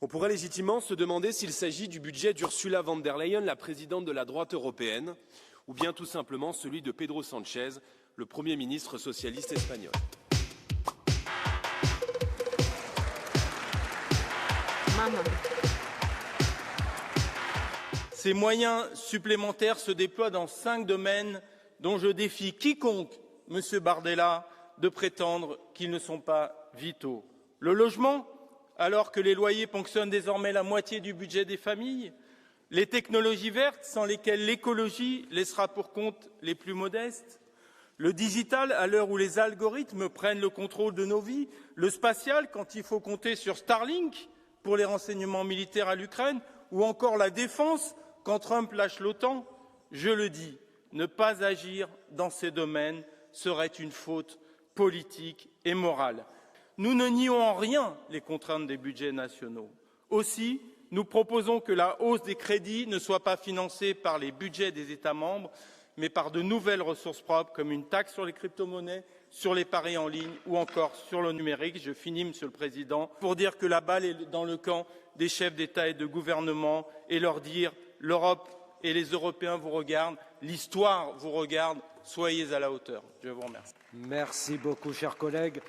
On pourrait légitimement se demander s'il s'agit du budget d'Ursula von der Leyen, la présidente de la droite européenne, ou bien tout simplement celui de Pedro Sánchez, le Premier ministre socialiste espagnol. Ces moyens supplémentaires se déploient dans 5 domaines dont je défie quiconque, Monsieur Bardella, de prétendre qu'ils ne sont pas vitaux. Le logement, alors que les loyers ponctionnent désormais la moitié du budget des familles. Les technologies vertes, sans lesquelles l'écologie laissera pour compte les plus modestes. Le digital, à l'heure où les algorithmes prennent le contrôle de nos vies. Le spatial, quand il faut compter sur Starlink pour les renseignements militaires à l'Ukraine. Ou encore la défense, quand Trump lâche l'OTAN. Je le dis, ne pas agir dans ces domaines serait une faute politique et morale. Nous ne nions en rien les contraintes des budgets nationaux. Aussi, nous proposons que la hausse des crédits ne soit pas financée par les budgets des États membres, mais par de nouvelles ressources propres, comme une taxe sur les crypto-monnaies, sur les paris en ligne ou encore sur le numérique. Je finis, Monsieur le Président, pour dire que la balle est dans le camp des chefs d'État et de gouvernement et leur dire l'Europe et les Européens vous regardent, l'histoire vous regarde, soyez à la hauteur. Je vous remercie. Merci beaucoup, chers collègues.